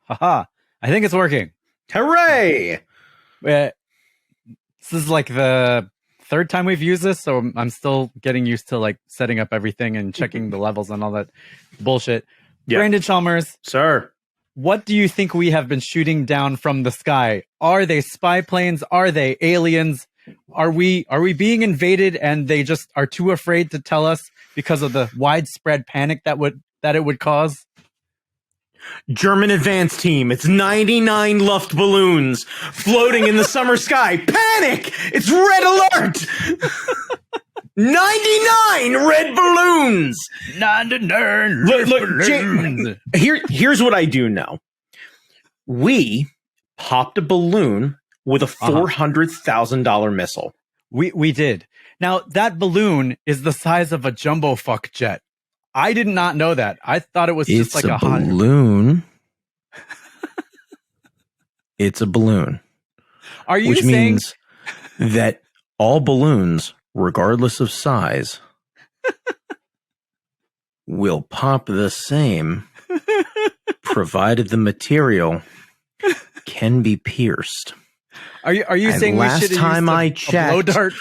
Haha. I think it's working. Hooray! This is like the third time we've used this, so I'm still getting used to like setting up everything and checking the levels and all that bullshit. Yeah. Brandon Chalmers, Sir. what do you think we have been shooting down from the sky? Are they spy planes? Are they aliens? Are we being invaded and they just are too afraid to tell us because of the widespread panic that it would cause? German advance team. It's 99 Luft balloons floating in the summer sky. Panic! It's red alert! 99 red balloons! 99 Look, balloons. Here's what I do know. We popped a balloon with a $400,000 missile. We did. Now, that balloon is the size of a jumbo fuck jet. I did not know that. I thought it was just like a balloon. It's a balloon. Are you which saying means that all balloons, regardless of size, will pop the same, provided the material can be pierced. Are you saying last we should time I checked, blow dart?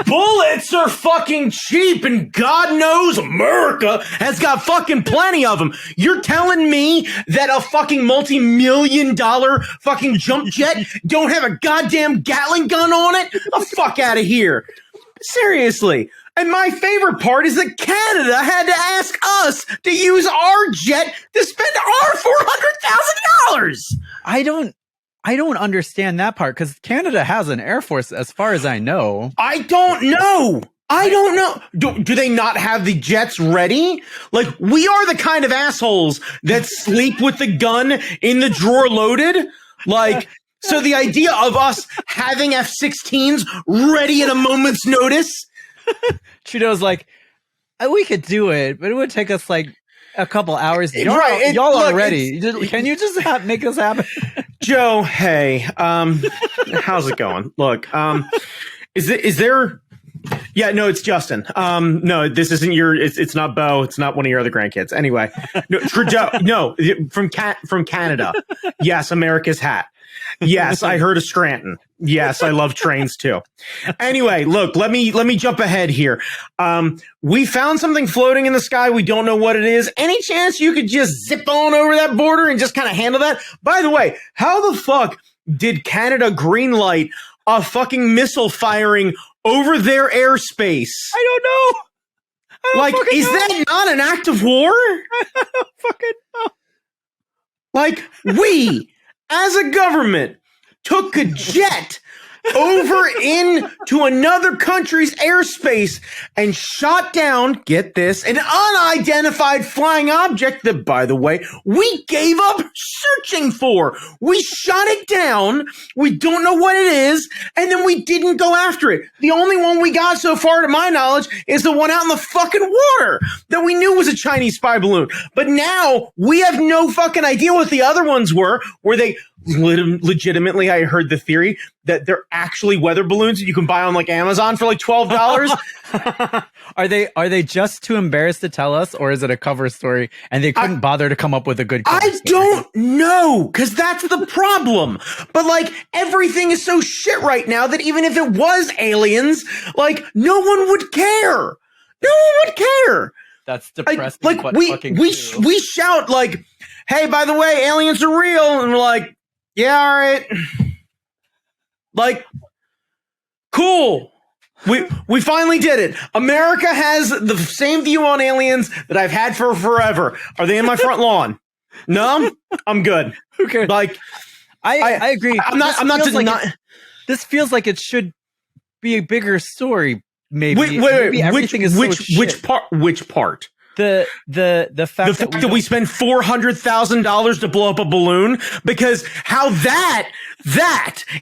Bullets are fucking cheap, and God knows America has got fucking plenty of them. You're telling me that a fucking multi-million-dollar fucking jump jet don't have a goddamn Gatling gun on it? The fuck out of here. Seriously. And my favorite part is that Canada had to ask us to use our jet to spend our $400,000. I don't understand that part because Canada has an air force, as far as I know. I don't know. Do they not have the jets ready? Like, we are the kind of assholes that sleep with the gun in the drawer loaded. Like, so the idea of us having F-16s ready at a moment's notice. Trudeau's like, we could do it, but it would take us like a couple hours. Y'all are ready. Can you just make this happen? Joe, hey, how's it going? Look, is there? Yeah, no, it's Justin. No, this isn't it's not Bo. It's not one of your other grandkids. Anyway, no, Trudeau, no, from Canada. Yes, America's hat. Yes, I heard of Scranton. Yes, I love trains too. Anyway, look, let me jump ahead here. We found something floating in the sky. We don't know what it is. Any chance you could just zip on over that border and just kind of handle that? By the way, how the fuck did Canada greenlight a fucking missile firing over their airspace? I don't know. Like, is that not an act of war? I don't fucking know. Like, we, as a government, took a jet over into another country's airspace and shot down, get this, an unidentified flying object that, by the way, we gave up searching for. We shot it down. We don't know what it is. And then we didn't go after it. The only one we got so far, to my knowledge, is the one out in the fucking water that we knew was a Chinese spy balloon. But now we have no fucking idea what the other ones were. Were they legitimately, I heard the theory that they're actually weather balloons that you can buy on like Amazon for like $12. Are they just too embarrassed to tell us, or is it a cover story and they couldn't bother to come up with a good cover story? Don't know, because that's the problem. But like, everything is so shit right now that even if it was aliens, like, no one would care. No one would care. That's depressing. Like we shout like, hey, by the way, aliens are real, and we're like, yeah, all right. Like, cool. We finally did it. America has the same view on aliens that I've had for forever. Are they in my front lawn? No, I'm good. Okay. Like, I agree. This feels like it should be a bigger story. Maybe. Wait, everything is so shit. Which part? The fact that we spend $400,000 to blow up a balloon, because how that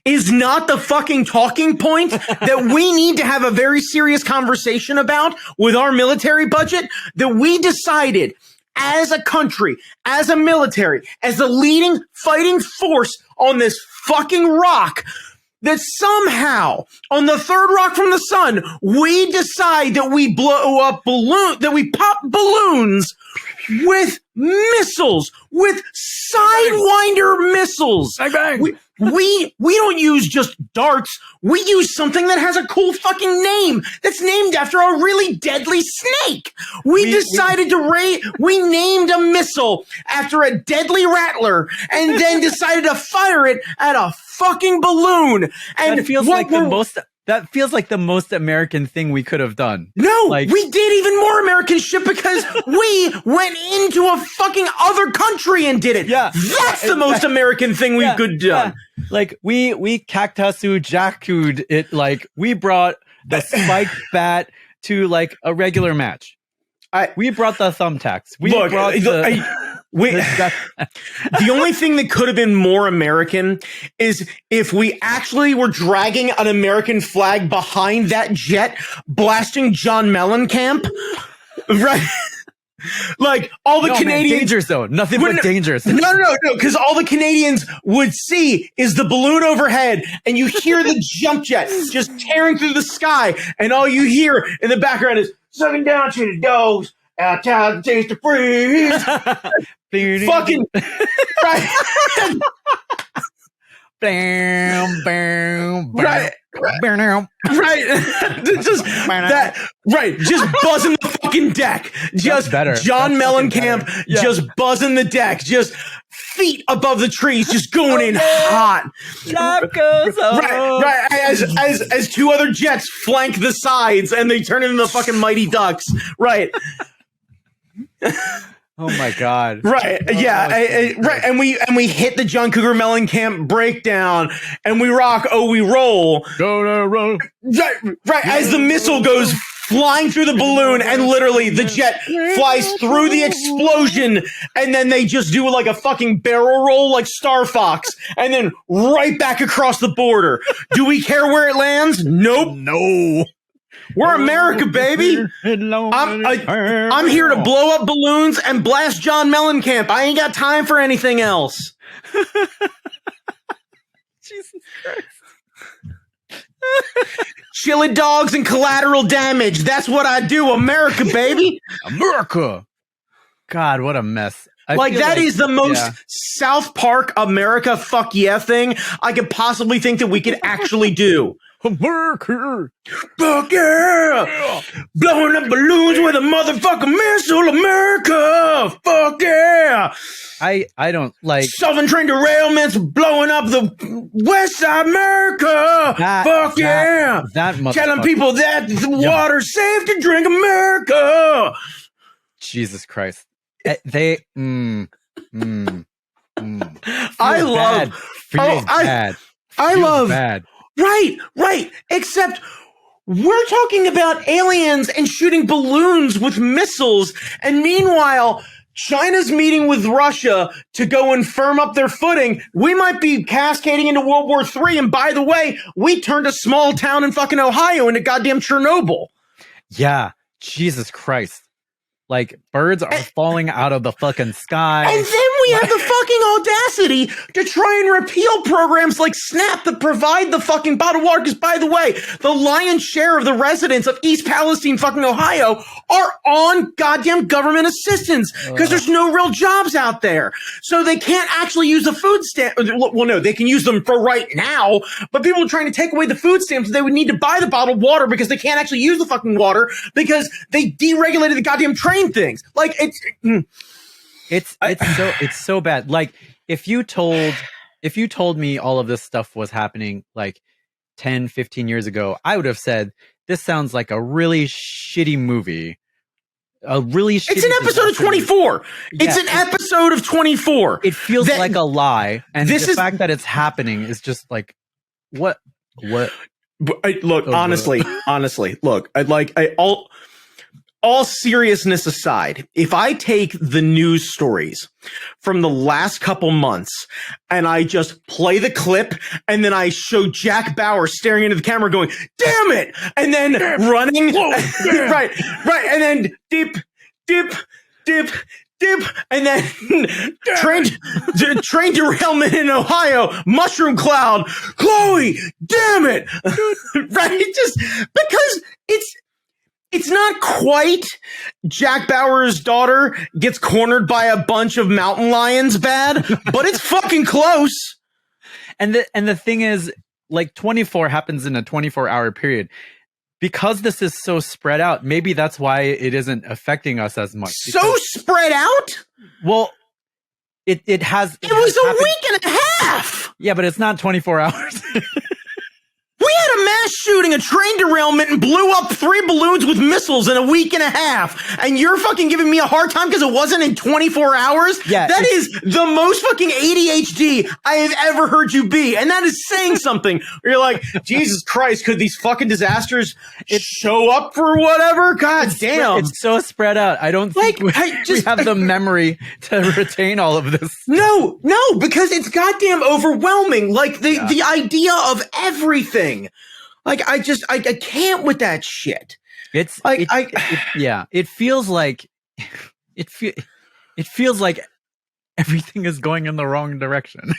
is not the fucking talking point that we need to have a very serious conversation about with our military budget, that we decided as a country, as a military, as the leading fighting force on this fucking rock, that somehow on the third rock from the sun, we decide that we pop balloons with missiles, with Sidewinder missiles. Bang, bang. We don't use just darts. We use something that has a cool fucking name that's named after a really deadly snake. We named a missile after a deadly rattler and then decided to fire it at a fucking balloon. And that feels like the most American thing we could have done. No, we did even more American shit because we went into a fucking other country and did it. Yeah. That's the most American thing we could have done. Yeah. Like, we cactusu jackued it. Like, we brought the spiked bat to, like, a regular match. We brought the thumbtacks. The only thing that could have been more American is if we actually were dragging an American flag behind that jet, blasting John Mellencamp, right? Like all the Canadians, man, danger zone, nothing but danger zone. No, because all the Canadians would see is the balloon overhead, and you hear the jump jet just tearing through the sky, and all you hear in the background is sucking down to the dogs. Outside, taste the freeze. Fucking right. Bam, bam, right. Just that. Right. Just buzzing the fucking deck. Just John Mellencamp just buzzing the deck. Just feet above the trees, just going in hot. Life goes on. Right. As two other jets flank the sides and they turn into the fucking Mighty Ducks. Right. Oh my god! Right, right, and we hit the John Cougar Mellencamp breakdown, and we rock. Oh, we roll. Gonna roll. Right. As the missile goes flying through the balloon, and literally the jet flies through the explosion, and then they just do like a fucking barrel roll, like Star Fox, and then right back across the border. Do we care where it lands? Nope. No. We're America, baby. I'm here to blow up balloons and blast John Mellencamp. I ain't got time for anything else. Jesus Christ. Chili dogs and collateral damage. That's what I do. America, baby. America. God, what a mess. That is the most South Park America fuck yeah thing I could possibly think that we could actually do. America. Fuck yeah. Blowing up balloons with a motherfucking missile, America. Fuck yeah. I don't like Southern train derailments blowing up the West Side America. Fuck yeah. Telling people that the water's safe to drink, America. Jesus Christ. They I love bad. I love bad. Right. Except we're talking about aliens and shooting balloons with missiles. And meanwhile, China's meeting with Russia to go and firm up their footing. We might be cascading into World War III. And by the way, we turned a small town in fucking Ohio into goddamn Chernobyl. Yeah. Jesus Christ. Like, birds are falling out of the fucking sky. And then we have the fucking audacity to try and repeal programs like SNAP that provide the fucking bottled water. Because, by the way, the lion's share of the residents of East Palestine, fucking Ohio, are on goddamn government assistance because there's no real jobs out there. So they can't actually use the food stamp. Well, no, they can use them for right now. But people are trying to take away the food stamps. They would need to buy the bottled water because they can't actually use the fucking water because they deregulated the goddamn train things. Like it's so bad. Like if you told me all of this stuff was happening like 10, 15 years ago, I would have said this sounds like a really shitty movie. It's an episode of 24. It's an episode of 24. It feels like a lie, and the fact that it's happening is just like what look, honestly, look, all seriousness aside, if I take the news stories from the last couple months and I just play the clip and then I show Jack Bauer staring into the camera going, damn it, and then running, right, and then dip, dip, and then train derailment in Ohio, mushroom cloud, Chloe, damn it, right? Just because it's not quite Jack Bauer's daughter gets cornered by a bunch of mountain lions bad, but it's fucking close. And the thing is, like 24 happens in a 24-hour period. Because this is so spread out, maybe that's why it isn't affecting us as much. So spread out? Well, it was a week and a half. Yeah, but it's not 24 hours. We had a mass shooting, a train derailment, and blew up 3 balloons with missiles in a week and a half. And you're fucking giving me a hard time because it wasn't in 24 hours? Yeah. That is the most fucking ADHD I have ever heard you be. And that is saying something. Where you're like, Jesus Christ, could these fucking disasters show up for whatever? God damn. It's so spread out. I don't think we have the memory to retain all of this. No, because it's goddamn overwhelming. Like the idea of everything. Like I can't with that shit. It's like it feels like it feels like everything is going in the wrong direction.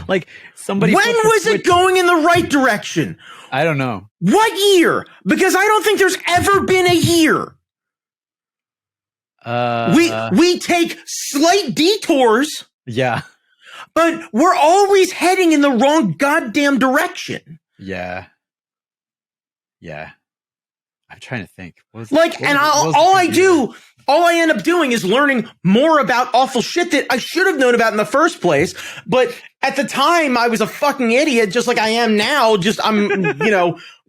Like somebody. When was it going in the right direction? I don't know. What year? Because I don't think there's ever been a year. We take slight detours. Yeah. But we're always heading in the wrong goddamn direction. Yeah. I'm trying to think. All I end up doing is learning more about awful shit that I should have known about in the first place. But at the time, I was a fucking idiot, just like I am now. Just I'm,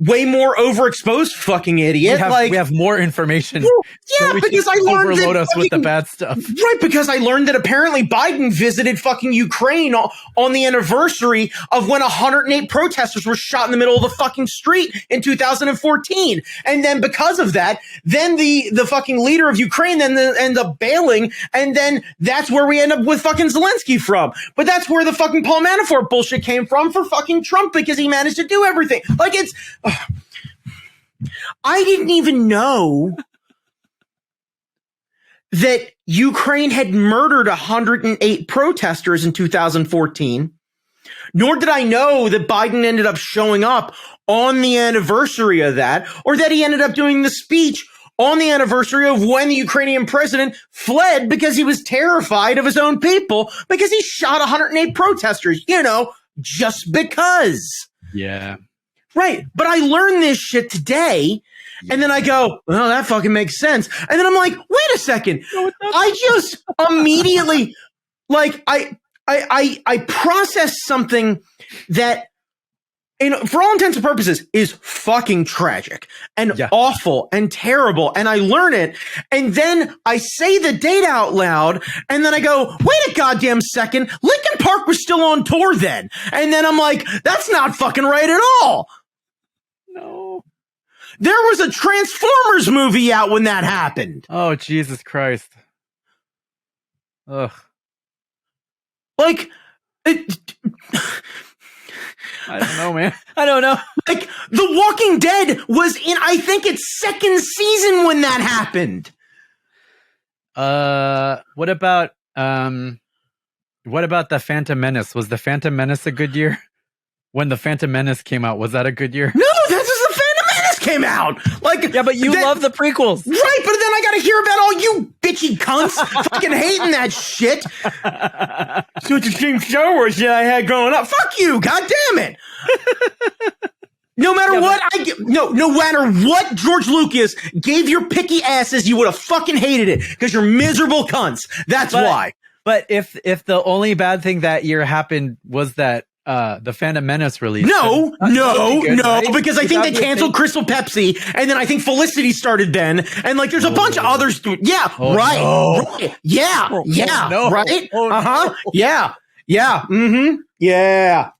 way more overexposed fucking idiot. We have more information. Yeah, so because I learned overload us with the bad stuff. Right, because I learned that apparently Biden visited fucking Ukraine on the anniversary of when 108 protesters were shot in the middle of the fucking street in 2014. And then because of that, then the fucking leader of Ukraine then ends up bailing, and then that's where we end up with fucking Zelensky from. But that's where the fucking Paul Manafort bullshit came from for fucking Trump, because he managed to do everything. Like I didn't even know that Ukraine had murdered 108 protesters in 2014, nor did I know that Biden ended up showing up on the anniversary of that, or that he ended up doing the speech on the anniversary of when the Ukrainian president fled because he was terrified of his own people because he shot 108 protesters, just because. Yeah. Right. But I learned this shit today, and then I go, well, that fucking makes sense. And then I'm like, wait a second. I just immediately, I processed something that, for all intents and purposes, is fucking tragic and awful and terrible. And I learn it, and then I say the date out loud, and then I go, wait a goddamn second. Linkin Park was still on tour then. And then I'm like, that's not fucking right at all. No. There was a Transformers movie out when that happened. Oh, Jesus Christ. Ugh. I don't know, man. I don't know. Like, The Walking Dead was in, I think, its 2nd season when that happened. What about the Phantom Menace? Was the Phantom Menace a good year? When the Phantom Menace came out, was that a good year? No, that's just the Phantom Menace came out. Yeah, but you love the prequels. Right, but then I gotta hear about all you bitchy cunts fucking hating that shit. So it's the same Star Wars that I had growing up. Fuck you, god damn it. No matter no matter what George Lucas gave your picky asses, you would have fucking hated it because you're miserable cunts. That's why. But if the only bad thing that year happened was that the Phantom Menace release. No, right? because I think they canceled Crystal Pepsi, and then I think Felicity started then, and there's a bunch of others. Yeah, right. Yeah, right. Yeah, yeah.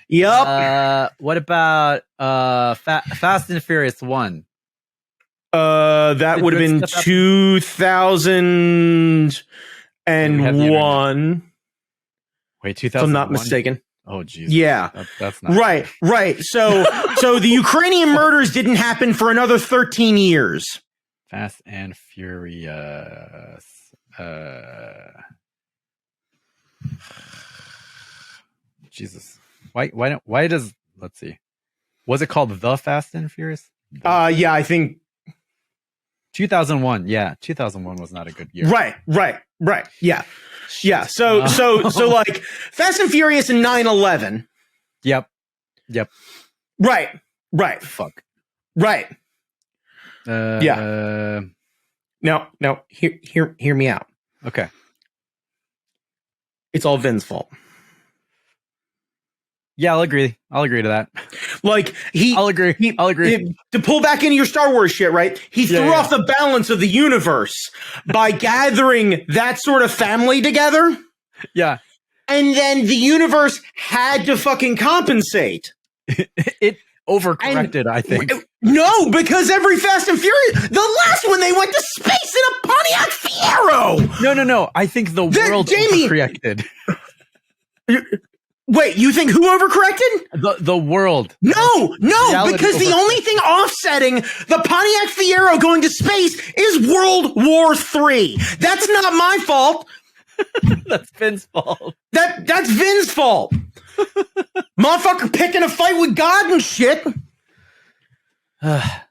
Yep. What about Fast and Furious 1? That would have been 2001. Wait, 2000. If I'm not mistaken. Oh, Jesus. Yeah. That's not right. So the Ukrainian murders didn't happen for another 13 years. Fast and Furious. Jesus. Why does, let's see. Was it called The Fast and Furious? Yeah, I think 2001. Yeah, 2001 was not a good year. Right. Yeah. Yeah. So like Fast and Furious and 9/11. Yep. Right. Fuck. Right. Yeah. No, hear me out. Okay. It's all Vin's fault. Yeah, I'll agree to that. Like I'll agree. To pull back into your Star Wars shit, right? He threw off the balance of the universe by gathering that sort of family together. Yeah. And then the universe had to fucking compensate. It overcorrected, I think. No, because every Fast and Furious, the last one they went to space in a Pontiac Fiero. No. I think the world overcorrected. Wait, you think who overcorrected? The world. No, because the only thing offsetting the Pontiac Fiero going to space is World War III. That's not my fault. That's Vin's fault. That's Vin's fault. Motherfucker picking a fight with God and shit.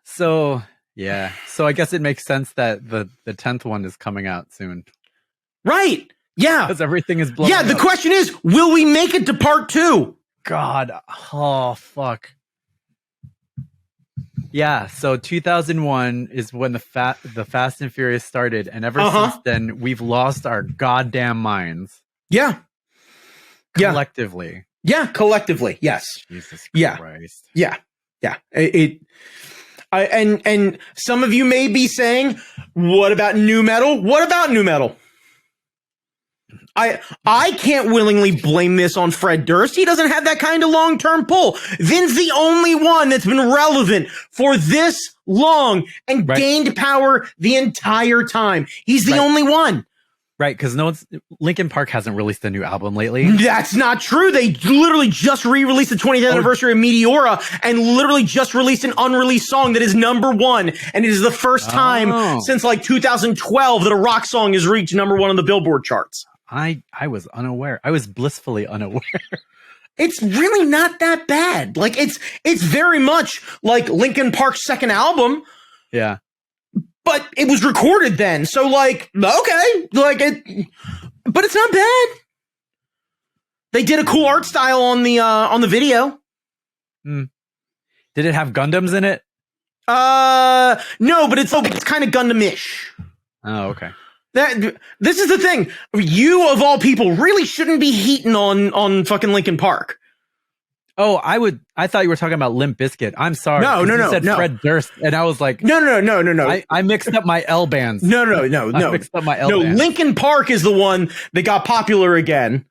So I guess it makes sense that the 10th one is coming out soon. Right. Yeah. Because everything is blowing up. The up. question is, will we make it to part 2? God. Oh, fuck. Yeah, so 2001 is when the Fast and Furious started, and ever since then, we've lost our goddamn minds. Yeah. Collectively. Yeah, collectively, yes. Jesus Christ. Yeah. And some of you may be saying, what about new metal? What about new metal? I can't willingly blame this on Fred Durst. He doesn't have that kind of long-term pull. Vin's the only one that's been relevant for this long and gained power the entire time. He's the only one. Right, because Linkin Park hasn't released a new album lately. That's not true. They literally just re-released the 20th anniversary of Meteora and literally just released an unreleased song that is #1. And it is the first time since like 2012 that a rock song has reached #1 on the Billboard charts. I was unaware. I was blissfully unaware. It's really not that bad. Like it's very much like Linkin Park's second album. Yeah. But it was recorded then. So like, okay, like but it's not bad. They did a cool art style on the video. Did it have Gundams in it? No, but it's kind of Gundam-ish. Oh, okay. This is the thing. You of all people really shouldn't be heating on fucking Linkin Park. Oh, I thought you were talking about Limp Bizkit. I'm sorry. No. You said Fred Durst, and I was like, no. I mixed up my L bands. No. I mixed up my L bands. Linkin Park is the one that got popular again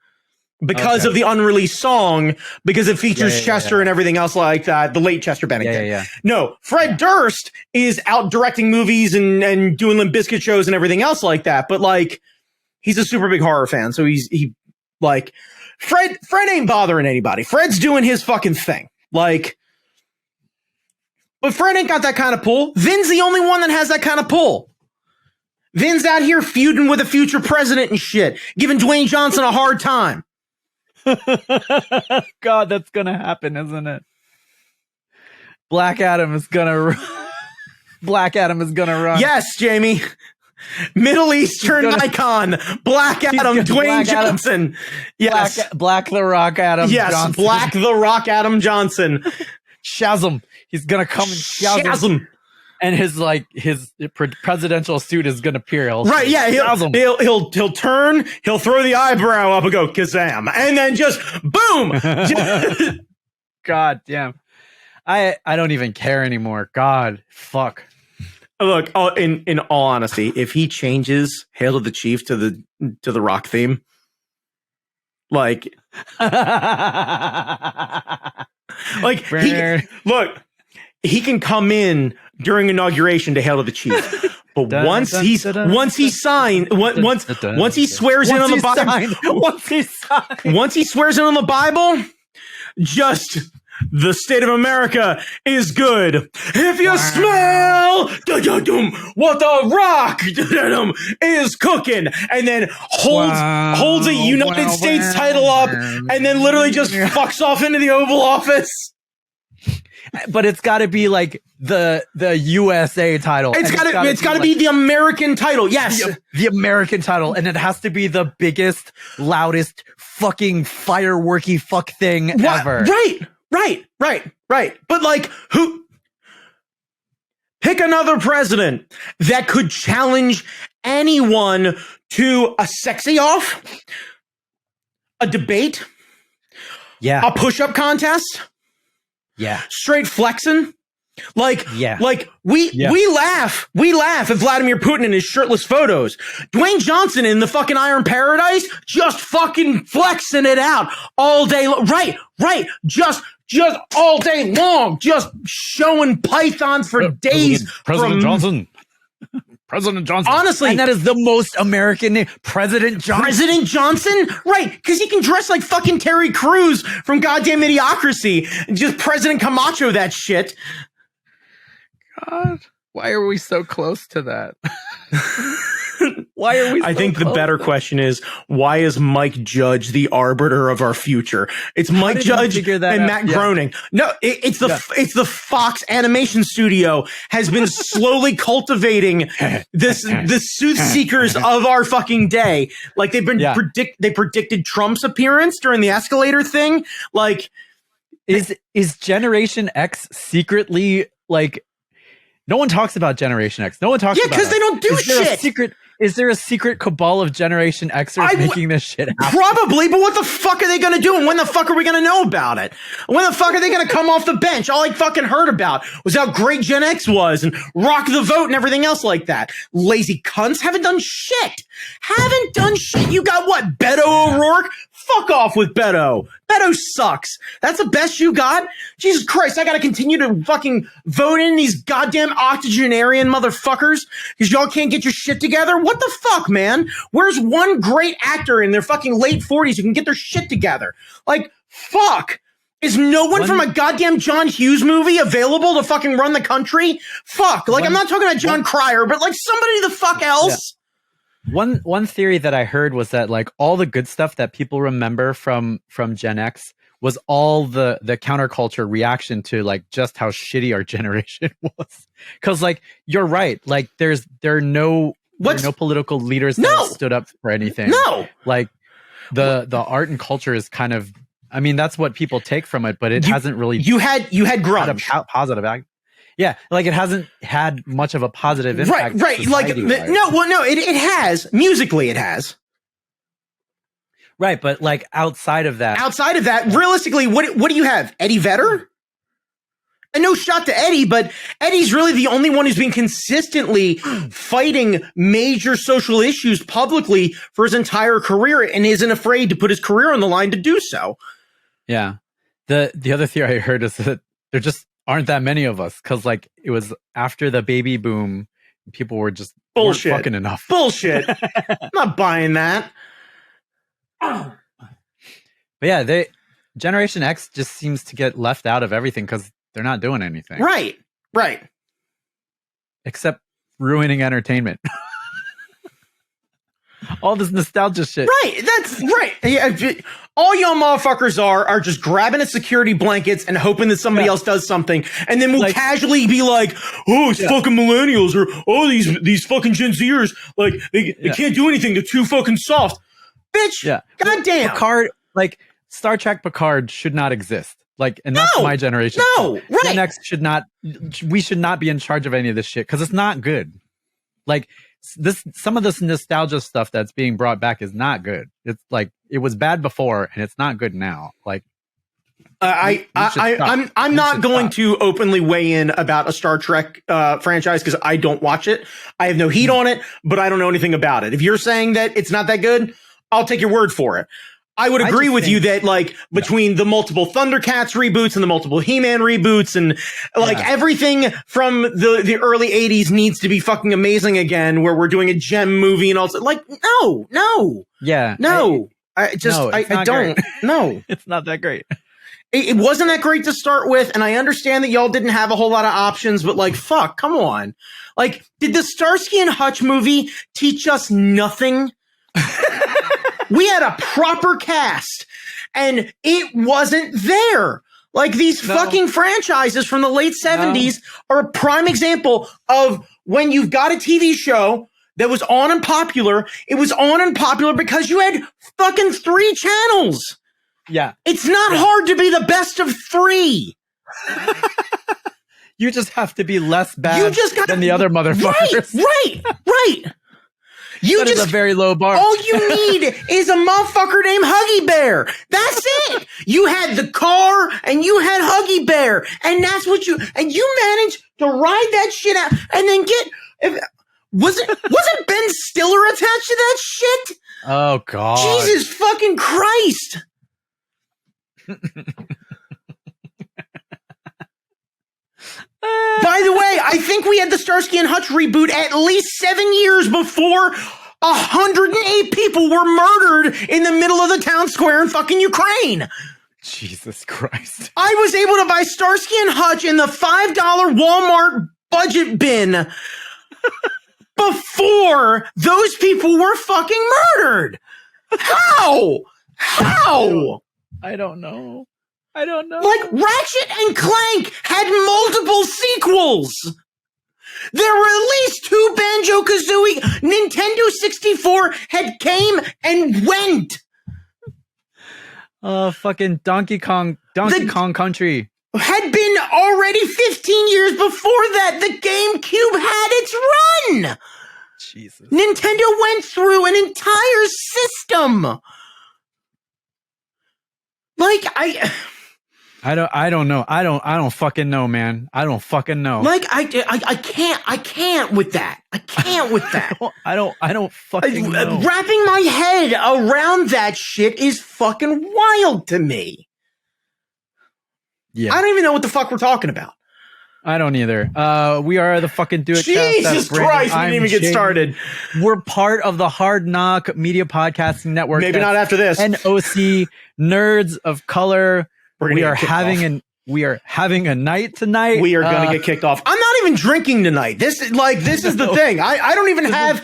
because of the unreleased song, because it features Chester and everything else like that. The late Chester Bennington. Yeah. No, Fred Durst is out directing movies and doing Limp Bizkit shows and everything else like that. But like, he's a super big horror fan, so he like. Fred ain't bothering anybody. Fred's doing his fucking thing. Like, but Fred ain't got that kind of pull. Vin's the only one that has that kind of pull. Vin's out here feuding with a future president and shit, giving Dwayne Johnson a hard time. God, that's gonna happen, isn't it? Black Adam is gonna run. Yes, Jamie. Middle Eastern icon, Black Adam, Dwayne Johnson. Yes. Black the Rock Adam Johnson. Yes, Black the Rock Adam Johnson. Shazam. He's going to come and Shazam. And his presidential suit is going to appear. Right, yeah. He'll turn, he'll throw the eyebrow up and go, Kazam. And then just, boom. God damn. I don't even care anymore. God, fuck. Look, in all honesty, if he changes "Hail to the Chief" to the Rock theme, like he can come in during inauguration to "Hail to the Chief," but once he swears in on the Bible, just the state of America is good. If you smell what the rock is cooking, and then holds a United States title up, and then literally just fucks off into the Oval Office. But it's got to be like the USA title. It's got to be the American title. Yes, the American title, and it has to be the biggest, loudest, fucking fireworky fuck thing ever. Right. But like, who? Pick another president that could challenge anyone to a sexy off, a debate, a push-up contest. Yeah. Straight flexing. Like we laugh at Vladimir Putin in his shirtless photos. Dwayne Johnson in the fucking Iron Paradise just fucking flexing it out all day. Right. Just all day long. Just showing pythons for days. President Johnson. Honestly. And that is the most American name. President Johnson. President Johnson? Right. Because he can dress like fucking Terry Crews from goddamn Idiocracy. Just President Camacho that shit. God. Why are we so close to that? Why are we so I think the close better question is, why is Mike Judge the arbiter of our future? It's Mike Judge and Matt Groening. No, it's the Fox Animation Studio has been slowly cultivating the soothseekers of our fucking day. Like they've been they predicted Trump's appearance during the escalator thing. Like is Generation X secretly like, no one talks about Generation X. No one talks about it. Yeah, because they don't do shit. Is there a secret cabal of Generation Xers making this shit happen? Probably, but what the fuck are they going to do? And when the fuck are we going to know about it? When the fuck are they going to come off the bench? All I fucking heard about was how great Gen X was and rock the vote and everything else like that. Lazy cunts haven't done shit. You got what? Beto O'Rourke? Fuck off with Beto. Beto sucks. That's the best you got? Jesus Christ, I gotta continue to fucking vote in these goddamn octogenarian motherfuckers because y'all can't get your shit together? What the fuck, man? Where's one great actor in their fucking late 40s who can get their shit together? Like, fuck. Is no one from a goddamn John Hughes movie available to fucking run the country? Fuck. Like, I'm not talking about John Cryer, but like somebody the fuck else. Yeah. One theory that I heard was that like all the good stuff that people remember from Gen X was all the counterculture reaction to like just how shitty our generation was. Because like you're right, like there are no political leaders that stood up for anything. No, like the art and culture is kind of, I mean that's what people take from it, but it hasn't really. You had grunge, had a positive act. Yeah, like it hasn't had much of a positive impact. Right. Like it has musically. It has. Right, but like outside of that, realistically, what do you have? Eddie Vedder? And no shot to Eddie, but Eddie's really the only one who's been consistently fighting major social issues publicly for his entire career and isn't afraid to put his career on the line to do so. Yeah. The other theory I heard is that there just aren't that many of us because like it was after the baby boom, people were just bullshit fucking enough. Bullshit. I'm not buying that. But yeah, Generation X just seems to get left out of everything because they're not doing anything. Right. Except ruining entertainment. All this nostalgia shit. Right. That's right. Yeah, all y'all motherfuckers are just grabbing at security blankets and hoping that somebody else does something. And then we'll like, casually be like, oh, it's fucking millennials, or oh, these fucking Gen Zers, like they can't do anything. They're too fucking soft. Bitch. Goddamn. Picard, like Star Trek Picard should not exist. Like, and that's my generation. No, right. Gen X we should not be in charge of any of this shit because it's not good. Like some of this nostalgia stuff that's being brought back is not good. It's like it was bad before and it's not good now. Like I'm not going to openly weigh in about a Star Trek franchise because I don't watch it. I have no heat on it, but I don't know anything about it. If you're saying that it's not that good, I'll take your word for it. I would agree with you that like between the multiple Thundercats reboots and the multiple He-Man reboots and like everything from the early 80s needs to be fucking amazing again, where we're doing a gem movie and all like no. Yeah. No. I don't. No. It's not that great. It wasn't that great to start with, and I understand that y'all didn't have a whole lot of options, but like, fuck, come on. Like, did the Starsky and Hutch movie teach us nothing? We had a proper cast, and it wasn't there. Like, these fucking franchises from the late 70s are a prime example of when you've got a TV show that was on and popular. It was on and popular because you had fucking 3 channels. Yeah. It's not hard to be the best of 3. You just have to be less bad than the other motherfuckers. Right. That is a very low bar. All you need is a motherfucker named Huggy Bear. That's it. You had the car and you had Huggy Bear, and that's what you managed to ride that shit out and then wasn't Ben Stiller attached to that shit? Oh God. Jesus fucking Christ. By the way, I think we had the Starsky and Hutch reboot at least 7 years before 108 people were murdered in the middle of the town square in fucking Ukraine. Jesus Christ. I was able to buy Starsky and Hutch in the $5 Walmart budget bin before those people were fucking murdered. How? I don't know. Like, Ratchet and Clank had multiple sequels. There were at least 2 Banjo-Kazooie. Nintendo 64 had came and went. Fucking Donkey Kong Country had been already 15 years before that. The GameCube had its run. Jesus. Nintendo went through an entire system. Like, I don't know. I don't fucking know, man. I don't fucking know. Like, I can't with that. I can't with that. I don't fucking know. Wrapping my head around that shit is fucking wild to me. Yeah. I don't even know what the fuck we're talking about. I don't either. We are the fucking Do It Jesus Christ, we didn't even get started. We're part of the Hard Knock Media Podcasting Network. Maybe not after this. NOC, Nerds of Color. We are having a night tonight. We are going to get kicked off. I'm not even drinking tonight. This is the thing. I don't even have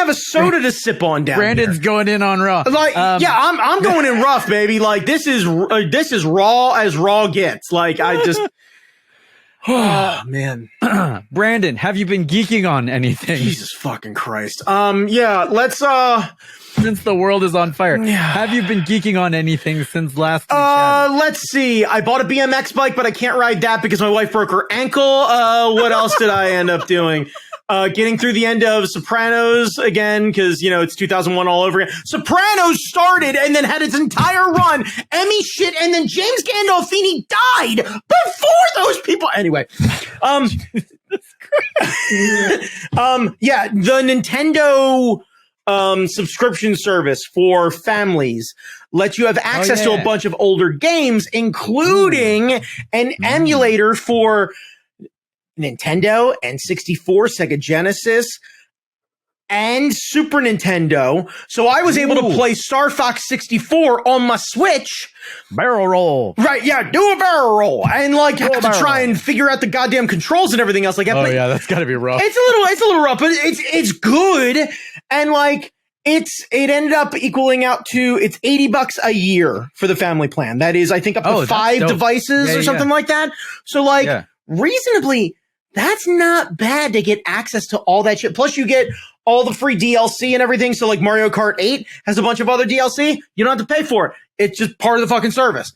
a soda to sip on down Brandon's here. going in on rough. Like, I'm going in rough, baby. Like, this is raw as raw gets. Like, I just, oh man. Brandon, have you been geeking on anything? Jesus fucking Christ. Yeah, let's, since the world is on fire. Yeah. Have you been geeking on anything since last we chatted? Let's see. I bought a BMX bike, but I can't ride that because my wife broke her ankle. What else did I end up doing? Getting through the end of Sopranos again, because, it's 2001 all over again. Sopranos started and then had its entire run. Emmy shit, and then James Gandolfini died before those people. Anyway. Yeah, the Nintendo subscription service for families lets you have access to a bunch of older games, including an emulator for Nintendo, N64, Sega Genesis, and Super Nintendo. So I was able to play Star Fox 64 on my Switch. Barrel roll. Right, yeah, do a barrel roll. And have to try and figure out the goddamn controls and everything else like that. Oh, yeah, that's gotta be rough. It's a little rough, but it's good. And it ended up equaling out to it's $80 a year for the family plan. That is, I think, up to 5 devices or something like that. So reasonably, that's not bad to get access to all that shit. Plus you get all the free DLC and everything. So Mario Kart 8 has a bunch of other DLC. You don't have to pay for it. It's just part of the fucking service.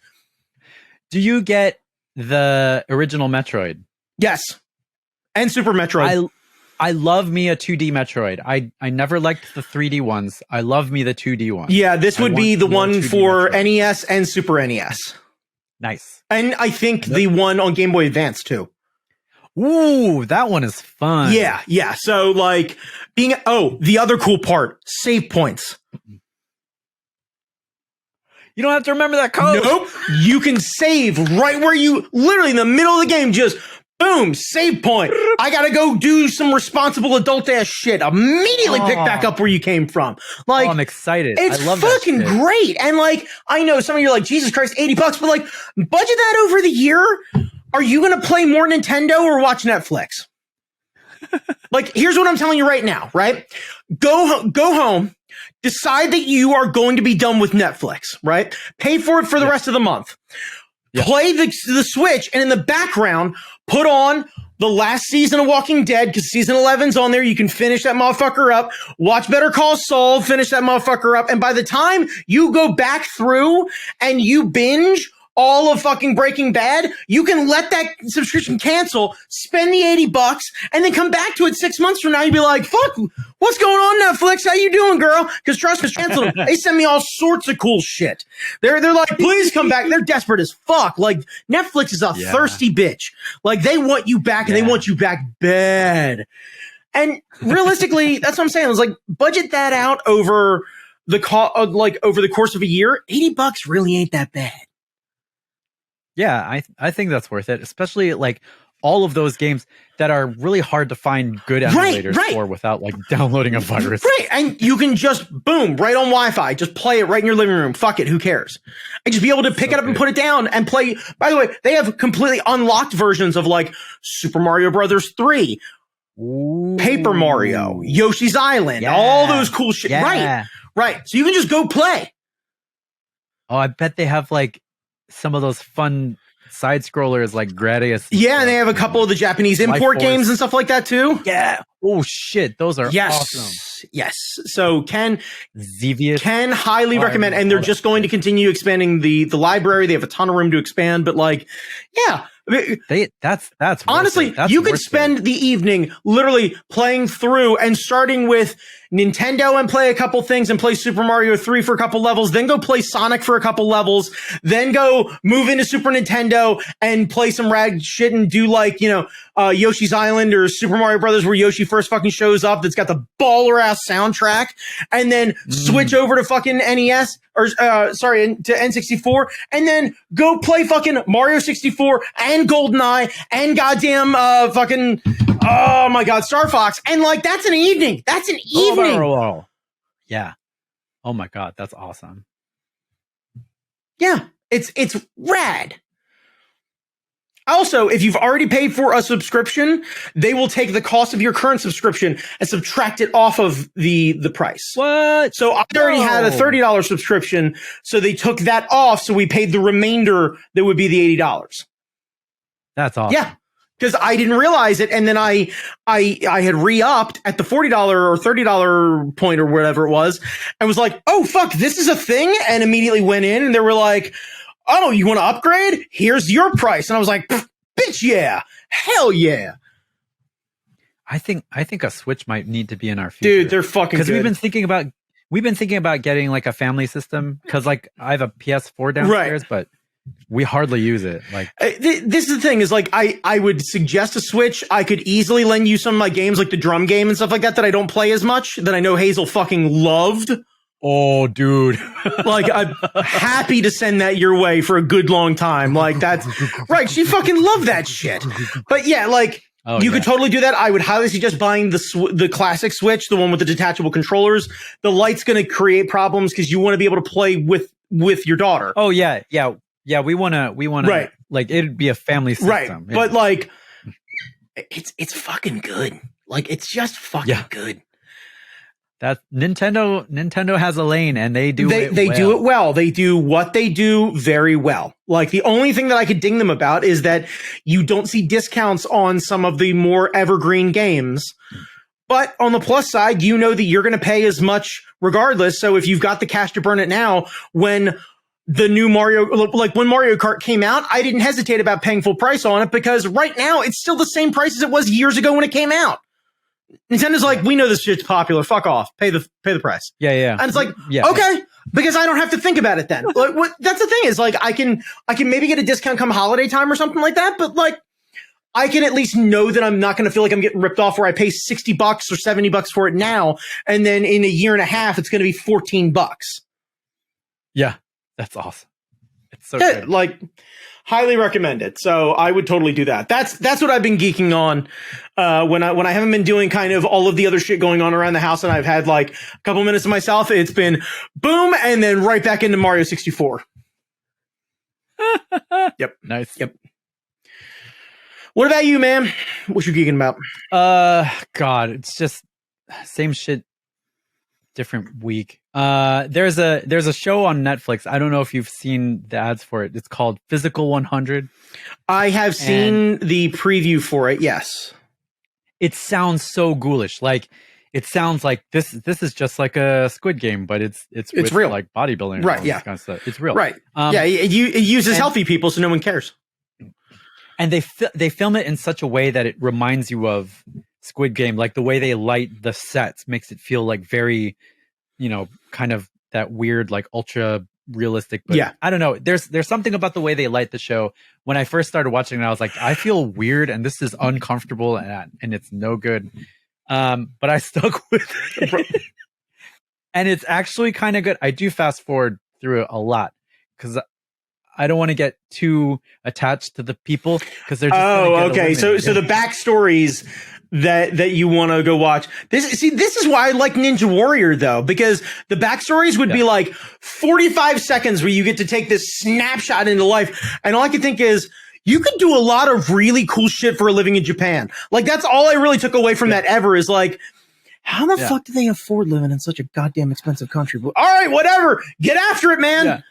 Do you get the original Metroid? Yes. And Super Metroid. I love me a 2D Metroid. I never liked the 3D ones. I love me the 2D ones. Yeah, this would be the one for Metroid. NES and Super NES. Nice. And I think the one on Game Boy Advance too. Ooh, that one is fun. Yeah. So the other cool part, save points. You don't have to remember that code. Nope. You can save right where you literally in the middle of the game, just Boom, save point. I gotta go do some responsible adult ass shit. Immediately pick back up where you came from. Like, I'm excited. It's I love fucking that shit. great. And like, I know some of you are like, Jesus Christ, $80, but like, budget that over the year. Are you gonna play more Nintendo or watch Netflix? Like, here's what I'm telling you right now, right? Go home, decide that you are going to be done with Netflix, right? Pay for it for the rest of the month. Yeah. Play the Switch, and in the background, put on the last season of Walking Dead, because season 11's on there. You can finish that motherfucker up. Watch Better Call Saul, finish that motherfucker up. And by the time you go back through and you binge all of fucking Breaking Bad, you can let that subscription cancel, spend the $80, and then come back to it 6 months from now. You'd be like, fuck, what's going on, Netflix? How you doing, girl? Because trust me, cancel them. They send me all sorts of cool shit. They're like, please come back. They're desperate as fuck. Like, Netflix is a thirsty bitch. Like, they want you back, and they want you back bad. And realistically, that's what I'm saying. It's like, budget that out over the over the course of a year. $80 really ain't that bad. Yeah, I think that's worth it, especially like all of those games that are really hard to find good emulators for without like downloading a virus. Right, and you can just, boom, right on Wi-Fi, just play it right in your living room. Fuck it, who cares? And just be able to pick it up and put it down and play. By the way, they have completely unlocked versions of like Super Mario Brothers 3, Paper Mario, Yoshi's Island, all those cool shit. Right. So you can just go play. Oh, I bet they have like some of those fun side scrollers like Gradius. Yeah, and they have a couple of the Japanese import games and stuff like that too. Yeah. Oh shit, those are awesome. Yes. So Ken highly recommend, and they're just going to continue expanding the library. They have a ton of room to expand, but like, yeah. That's honestly, you could spend the evening literally playing through and starting with Nintendo and play a couple things and play Super Mario 3 for a couple levels, then go play Sonic for a couple levels, then go move into Super Nintendo and play some rad shit and do like, Yoshi's Island or Super Mario Brothers where Yoshi first fucking shows up that's got the baller ass soundtrack, and then switch over to fucking NES or to N64, and then go play fucking Mario 64 and GoldenEye and goddamn fucking oh my god, Star Fox, and like that's an evening. That's an evening. Yeah. Oh my god, that's awesome. Yeah, it's rad. Also, if you've already paid for a subscription, they will take the cost of your current subscription and subtract it off of the price. What? So I already had a $30 subscription, so they took that off, so we paid the remainder that would be the $80. That's awesome. Yeah. Because I didn't realize it, and then I had re-upped at the $40 or $30 point or whatever it was, and was like, oh fuck, this is a thing, and immediately went in, and they were like, oh, you want to upgrade? Here's your price. And I was like, bitch, yeah. Hell yeah. I think a Switch might need to be in our future. Dude, they're fucking good. Because we've been thinking about getting like a family system, because like I have a PS4 downstairs, but we hardly use it. Like this is the thing, is like I would suggest a Switch. I could easily lend you some of my games, like the drum game and stuff like that I don't play as much, that I know Hazel fucking loved. Oh, dude. Like, I'm happy to send that your way for a good long time. Like, that's right. She fucking loved that shit. But yeah, like, you could totally do that. I would highly suggest buying the classic Switch, the one with the detachable controllers. The light's going to create problems because you want to be able to play with your daughter. Oh, yeah. We want to, right. Like, it'd be a family system. Right. But like, it's fucking good. Like, it's just fucking good. That Nintendo has a lane, and they do it well. They do what they do very well. Like, the only thing that I could ding them about is that you don't see discounts on some of the more evergreen games. But on the plus side, you know that you're going to pay as much regardless. So if you've got the cash to burn it now, when the new Mario, like when Mario Kart came out, I didn't hesitate about paying full price on it, because right now it's still the same price as it was years ago when it came out. Nintendo's like, we know this shit's popular. Fuck off. Pay the price. Yeah. And it's like, okay, because I don't have to think about it then. Like, that's the thing, is like, I can maybe get a discount come holiday time or something like that, but like, I can at least know that I'm not going to feel like I'm getting ripped off where I pay $60 or $70 for it now, and then in a year and a half it's going to be $14. Yeah, that's awesome. It's so good. Like, highly recommend it. So I would totally do that. That's what I've been geeking on when I haven't been doing kind of all of the other shit going on around the house, and I've had like a couple minutes to myself. It's been boom, and then right back into Mario 64. Yep. Nice. Yep. What about you, man? What you geeking about? God, it's just same shit, different week. There's a show on Netflix. I don't know if you've seen the ads for it. It's called Physical 100. I have seen the preview for it. Yes. It sounds so ghoulish. Like it sounds like this is just like a Squid Game, but it's with, real, like bodybuilding, and right? all Yeah, this kind of stuff. It's real, right? Yeah, it uses healthy people, so no one cares. And they film it in such a way that it reminds you of Squid Game, like the way they light the sets makes it feel like very, kind of that weird, like ultra realistic. But yeah, I don't know. There's something about the way they light the show. When I first started watching it, I was like, I feel weird and this is uncomfortable and it's no good. But I stuck with it. And it's actually kind of good. I do fast forward through it a lot because I don't want to get too attached to the people because they're just okay. So the backstories that you want to go watch. This is why I like Ninja Warrior though, because the backstories would be like 45 seconds where you get to take this snapshot into life. And all I can think is you could do a lot of really cool shit for a living in Japan. Like that's all I really took away from that ever is like, how the fuck do they afford living in such a goddamn expensive country? All right, whatever. Get after it, man. Yeah.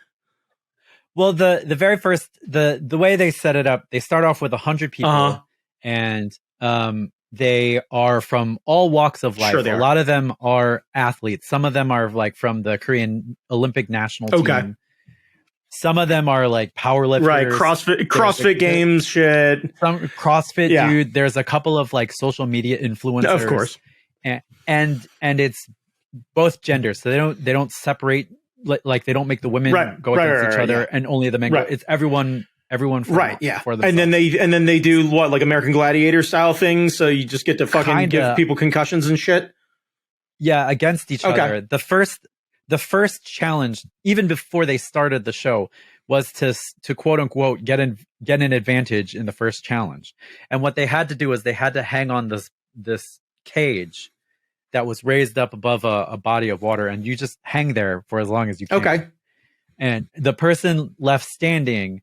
Well, the very first, the way they set it up, they start off with 100 people and they are from all walks of life. Sure, a lot of them are athletes. Some of them are like from the Korean Olympic national team. Some of them are like powerlifters. Right, CrossFit games, shit. Some CrossFit dude. There's a couple of like social media influencers. Of course. And it's both genders. So they don't separate, like they don't make the women go against each other and only the men go. It's everyone for for and then they do what, like American Gladiator style things, so you just get to fucking give people concussions and shit. Yeah, against each other. The first challenge, even before they started the show, was to quote unquote get an advantage in the first challenge. And what they had to do is they had to hang on this cage that was raised up above a body of water, and you just hang there for as long as you can. Okay. And the person left standing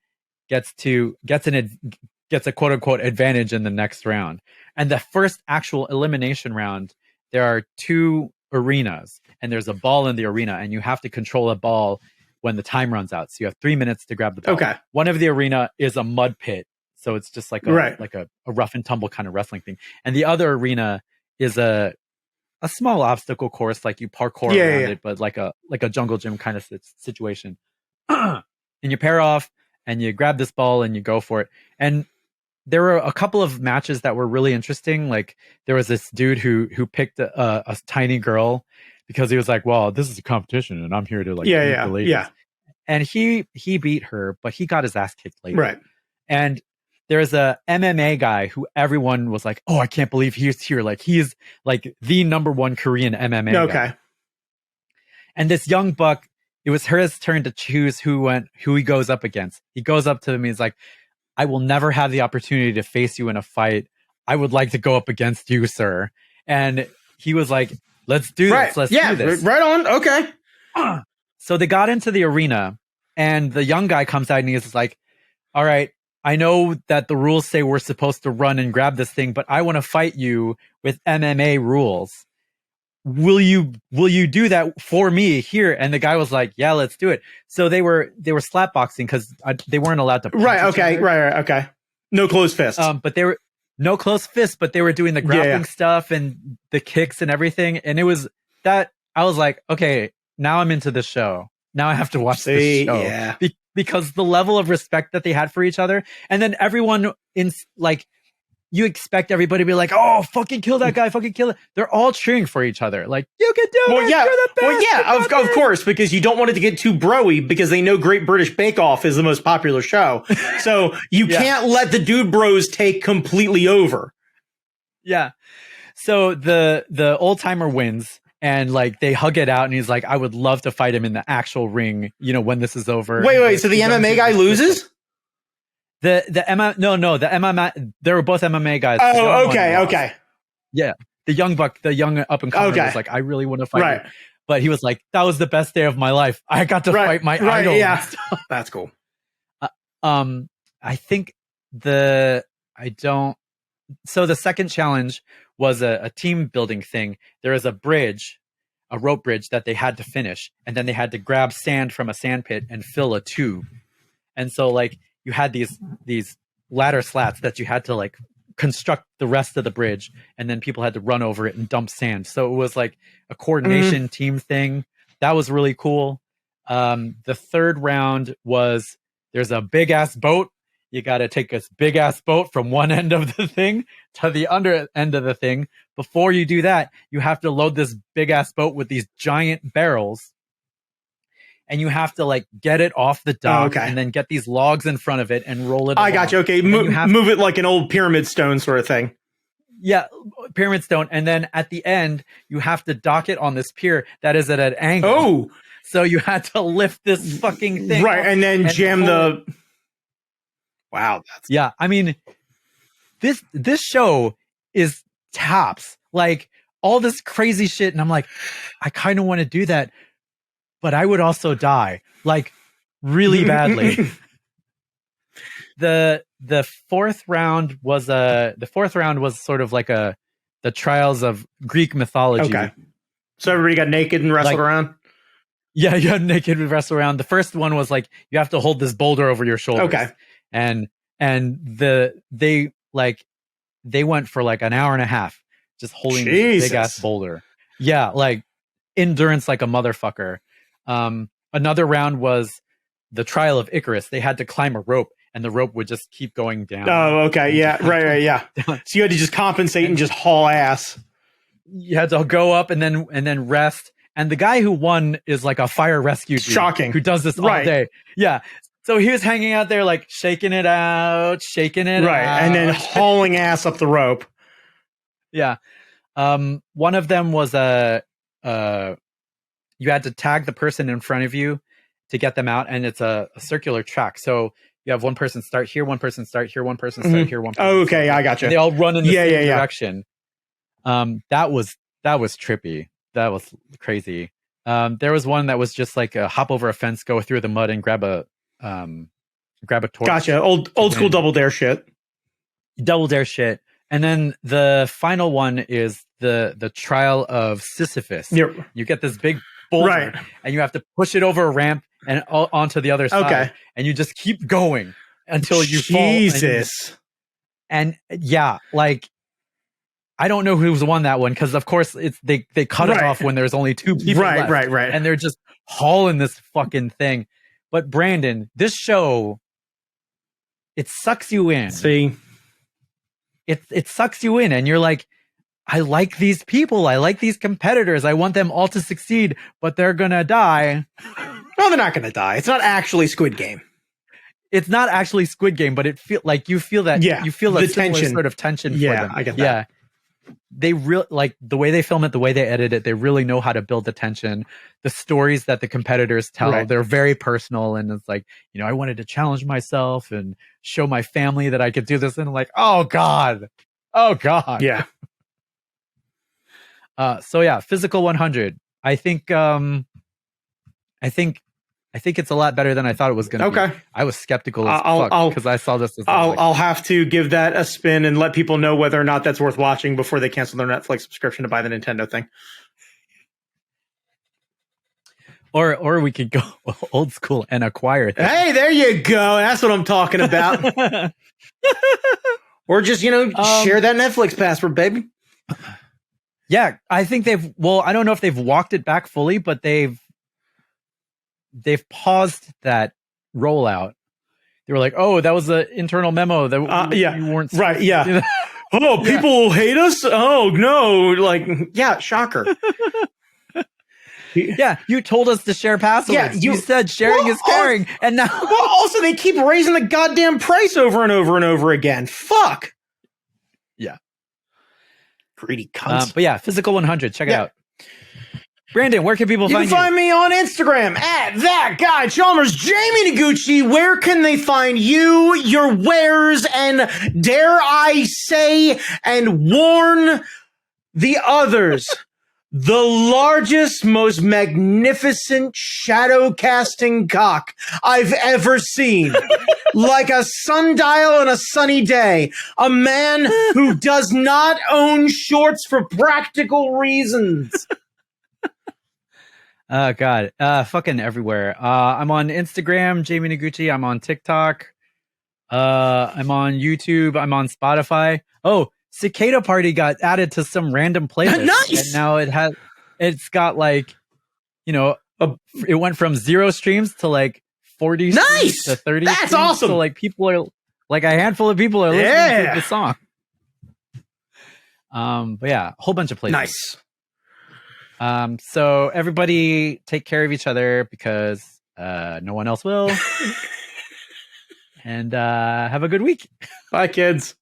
gets a quote unquote advantage in the next round. And the first actual elimination round, there are 2 arenas, and there's a ball in the arena, and you have to control a ball when the time runs out. So you have 3 minutes to grab the ball. Okay. One of the arena is a mud pit, so it's just like a rough and tumble kind of wrestling thing. And the other arena is a small obstacle course, like you parkour around it, but like a jungle gym kind of situation. And you pair off and you grab this ball and you go for it. And there were a couple of matches that were really interesting. Like there was this dude who picked a tiny girl because he was like, well, this is a competition and I'm here to like beat the ladies. Yeah. And he beat her, but he got his ass kicked later. Right. And there's a MMA guy who everyone was like, oh, I can't believe he's here. Like he's like the #1 Korean MMA guy. And this young buck, it was his turn to choose who he goes up against. He goes up to him. He's like, I will never have the opportunity to face you in a fight. I would like to go up against you, sir. And he was like, let's do this. Let's do this. Right on. Okay. So they got into the arena and the young guy comes out and he's like, all right, I know that the rules say we're supposed to run and grab this thing, but I want to fight you with MMA rules. Will you do that for me here? And the guy was like, yeah, let's do it. So they were slap boxing because they weren't allowed to punch each other. Right. Okay. No closed fists. But they were no closed fists, but they were doing the grappling stuff and the kicks and everything. And it was that I was like, okay, now I'm into the show. Now I have to watch this show. Yeah. Because the level of respect that they had for each other. And then everyone you expect everybody to be like, oh, fucking kill that guy, fucking kill it. They're all cheering for each other. Like, you can do it. Yeah. You're the best. Of course, because you don't want it to get too broy because they know Great British Bake Off is the most popular show. So you can't let the dude bros take completely over. Yeah. So the old timer wins and like they hug it out, and he's like, I would love to fight him in the actual ring, when this is over. Wait. So the MMA guy loses? The MMA, they were both MMA guys. Oh, okay. Yeah. The young up and comer was like, I really want to fight you. But he was like, that was the best day of my life. I got to fight my idol. Yeah. That's cool. I think so the second challenge was a team building thing. There was a rope bridge that they had to finish, and then they had to grab sand from a sand pit and fill a tube. And so like you had these ladder slats that you had to like construct the rest of the bridge, and then people had to run over it and dump sand. So it was like a coordination team thing. That was really cool. The third round was, there's a big ass boat. You got to take this big ass boat from one end of the thing to the other end of the thing. Before you do that, you have to load this big ass boat with these giant barrels, and you have to like get it off the dock and then get these logs in front of it and roll it. I got you. Okay. Move it like an old pyramid stone sort of thing. Yeah. Pyramid stone. And then at the end, you have to dock it on this pier that is at an angle. Oh, so you had to lift this fucking thing. Right. And then jam wow. Yeah. I mean, this show is tops, like all this crazy shit. And I'm like, I kind of want to do that, but I would also die like really badly. The fourth round was sort of like the trials of Greek mythology. Okay. So everybody got naked and wrestled around? Yeah, you had naked and wrestle around. The first one was like, you have to hold this boulder over your shoulders. Okay. And they went for like an hour and a half just holding this big ass boulder. Yeah, like endurance like a motherfucker. Another round was the trial of Icarus. They had to climb a rope, and the rope would just keep going down. Oh, okay. Yeah. Right. Yeah. So you had to just compensate and just haul ass. You had to go up and then rest. And the guy who won is like a fire rescue dude. Shocking. Who does this all day. Yeah. So he was hanging out there like shaking it out. Right. And then hauling ass up the rope. Yeah. One of them was you had to tag the person in front of you to get them out, and it's a circular track. So you have one person start here, one person start here, one person start here, one person. Oh, okay, I got you. And they all run in the same direction. That was trippy. That was crazy. There was one that was just like a hop over a fence, go through the mud, and grab a torch. Gotcha. Old school double dare shit. Double dare shit. And then the final one is the trial of Sisyphus. Yep. You get this big boulder, and you have to push it over a ramp and onto the other side. Okay. And you just keep going until you fall. Jesus. And yeah, like, I don't know who's won that one, because of course they cut it off when there's only two people left. Right. And they're just hauling this fucking thing. But Brandon, this show, it sucks you in. See, it sucks you in, and you're like, I like these people, I like these competitors, I want them all to succeed, but they're gonna die. No, they're not gonna die. It's not actually Squid Game. It's not actually Squid Game, but you feel that. Yeah, you feel that tension, sort of tension. Yeah, for them. I get that. Yeah. They really like the way they film it, the way they edit it. They really know how to build the tension. The stories that the competitors tell, they're very personal, and it's like, I wanted to challenge myself and show my family that I could do this, and I'm like, oh god, yeah. So yeah, Physical 100. I think it's a lot better than I thought it was going to be. I was skeptical as fuck because I saw this. I'll have to give that a spin and let people know whether or not that's worth watching before they cancel their Netflix subscription to buy the Nintendo thing. Or we could go old school and acquire things. Hey, there you go. That's what I'm talking about. Or just, share that Netflix password, baby. Yeah, I think I don't know if they've walked it back fully, but they've paused that rollout. They were like, "Oh, that was an internal memo that you weren't right." Yeah. Oh, people will hate us. Oh no! Shocker. Yeah, you told us to share passwords. Yeah, you said sharing is caring, and now also they keep raising the goddamn price over and over and over again. Fuck. Yeah. Greedy cunts. But yeah, Physical 100. Check it out. Brandon, where can people You can find find me on Instagram at that guy Chalmers. Jamie Noguchi, where can they find you, your wares, and dare I say and warn the others? The largest, most magnificent shadow casting cock I've ever seen. Like a sundial on a sunny day. A man who does not own shorts for practical reasons. Oh God, fucking everywhere. I'm on Instagram, Jamie Noguchi. I'm on TikTok. I'm on YouTube. I'm on Spotify. Oh, Cicada Party got added to some random playlist. Nice! And now it's got like, you know, it went from 0 streams to like 40 Nice! streams to 30. That's streams. awesome. So like people are like a handful of people are listening to the song. But yeah, a whole bunch of playlists. Nice. So everybody take care of each other because no one else will. And have a good week. Bye, kids.